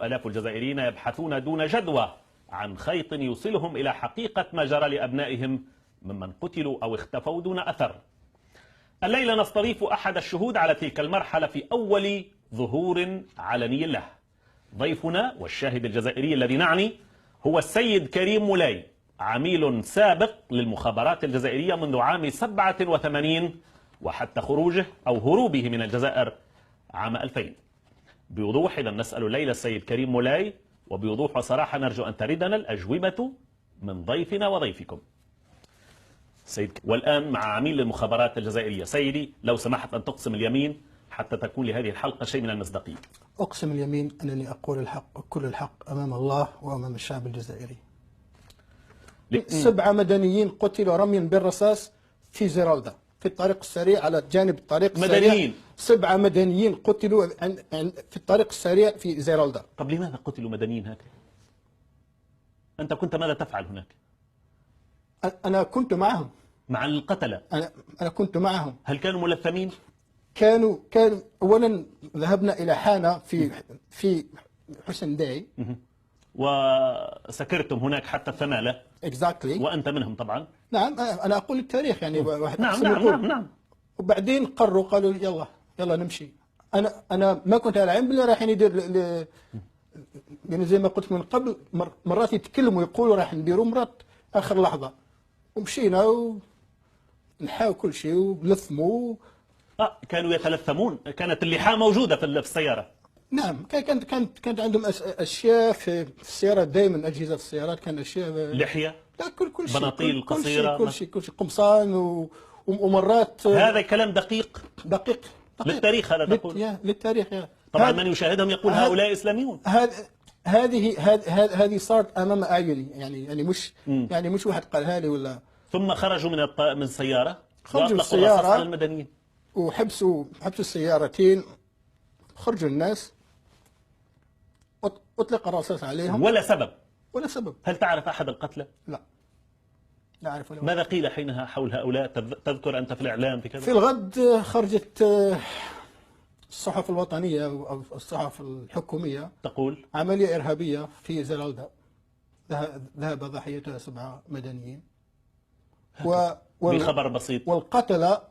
آلاف الجزائريين يبحثون دون جدوى عن خيط يوصلهم إلى حقيقة ما جرى لأبنائهم ممن قتلوا أو اختفوا دون أثر. الليلة نستضيف أحد الشهود على تلك المرحلة في أول ظهور علني له. ضيفنا والشاهد الجزائري الذي نعني هو السيد كريم مولاي، عميل سابق للمخابرات الجزائرية منذ عام 87 وحتى خروجه أو هروبه من الجزائر عام 2000. بوضوح إذا نسأل الليلة السيد كريم مولاي، وبوضوح وصراحة نرجو أن تردنا الأجوبة من ضيفنا وضيفكم. سيد، والآن مع عميل المخابرات الجزائرية. سيدي لو سمحت أن تقسم اليمين حتى تكون لهذه الحلقة شيء من المصداقية. أقسم اليمين أنني أقول الحق كل الحق أمام الله وأمام الشعب الجزائري. 7 مدنيين قتلوا رميا بالرصاص في زيرالدا في الطريق السريع، على جانب الطريق السريع. مدنيين 7 مدنيين قتلوا في الطريق السريع في زيرالدا. طب لماذا قتلوا مدنيين هكذا؟ أنت كنت ماذا تفعل هناك؟ أنا كنت معهم. مع القتلة؟ أنا كنت معهم. هل كانوا ملثمين؟ كانوا أولا ذهبنا إلى حانة في حسن داي وسكرتم هناك حتى الثمالة. exactly. وأنت منهم طبعا. نعم أنا أقول التاريخ يعني. واحد نعم. وبعدين قالوا يلا نمشي. أنا ما كنت على علم بالله رايحين يدير يعني زي ما قلت من قبل، مرات يتكلموا يقولوا راح نديروا، مرات آخر لحظة. ومشينا ونحاول كل شيء ولثموا. كانوا يتلثمون؟ كانت اللحاة موجودة في السيارة؟ نعم كانت عندهم أشياء في السيارات دائما، أجهزة في السيارات كان أشياء. لحية؟ لا كل شيء، بناطيل قصيرة؟ كل شيء قمصان ومرات. هذا كلام دقيق للتاريخ هذا تقول؟ للتاريخ طبعا من يشاهدهم يقول هؤلاء إسلاميون. هذه صارت أمام أعيني يعني مش واحد قالها لي ولا. ثم خرجوا من السيارة، خرجوا السيارة على المدنيين وحبسوا السيارتين، خرجوا الناس، أطلق الرصاص عليهم ولا سبب. هل تعرف أحد القتلى؟ لا أعرف. ماذا قيل حينها حول هؤلاء؟ تذكر أنت في الإعلام في كذا؟ في الغد خرجت الصحف الوطنية أو الصحف الحكومية تقول عملية إرهابية في زيرالدا ذهب ضحيتها 7 مدنيين بخبر بسيط. والقتلة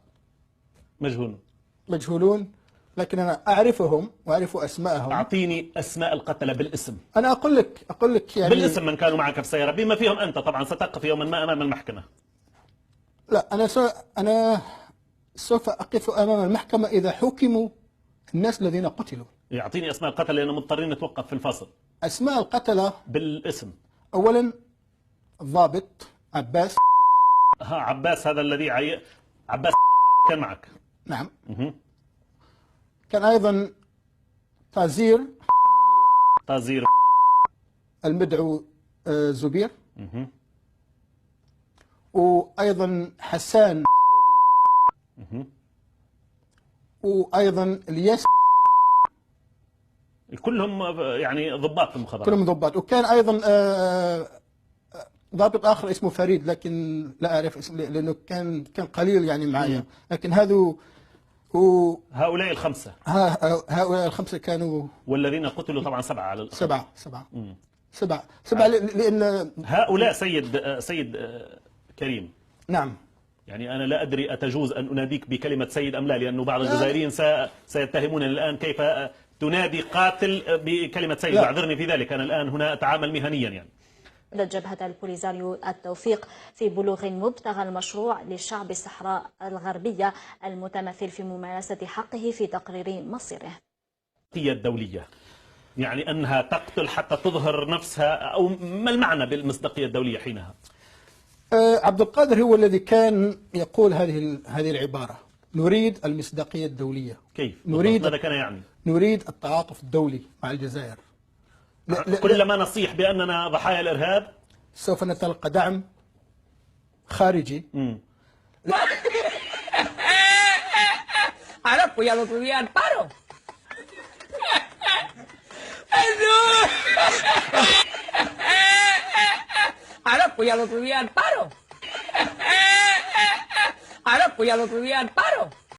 مجهولون، لكن أنا أعرفهم وأعرف أسماءهم. أعطيني أسماء القتلة بالاسم. أنا أقول لك يعني بالاسم من كانوا معك في السيارة، بما فيهم أنت طبعا ستقف يوما ما أمام المحكمة. لا أنا سوف أقف أمام المحكمة إذا حكموا الناس الذين قتلوا. يعطيني أسماء القتلة لأننا مضطرين نتوقف في الفاصل. أسماء القتلة بالاسم. أولا الضابط عباس. عباس هذا الذي عباس كان معك؟ نعم. كان أيضا تازير المدعو زبير. وأيضا حسان، وأيضا الياس. كلهم يعني ضباط في المخابرات. كلهم ضباط. وكان أيضا ضابط آخر اسمه فريد، لكن لا أعرف اسمه لأنه كان قليل يعني معايا. لكن هؤلاء الخمسة. هؤلاء الخمسة كانوا. والذين قتلوا طبعا 7 على الأقل. 7 لأن هؤلاء سيد كريم. نعم. يعني أنا لا أدري أتجوز أن أناديك بكلمة سيد أم لا، لأنه بعض الجزائريين سيتهمونني الآن كيف تنادي قاتل بكلمة سيد. واعذرني في ذلك، أنا الآن هنا أتعامل مهنيا يعني. جبهة البوليزاريو التوفيق في بلوغ مبتغى المشروع لشعب الصحراء الغربية المتمثل في ممارسة حقه في تقرير مصيره. هي الدولية يعني أنها تقتل حتى تظهر نفسها، أو ما المعنى بالمصداقية الدولية حينها؟ عبد القادر هو الذي كان يقول هذه العبارة: نريد المصداقية الدولية. كيف؟ ماذا كان يعني؟ نريد التعاطف الدولي مع الجزائر. كلما نصيح بأننا ضحايا الإرهاب سوف نتلقى دعم خارجي. Ahora pues ya lo subí al paro. Ahora pues ya lo subí al paro. Ahora pues ya lo subí al paro.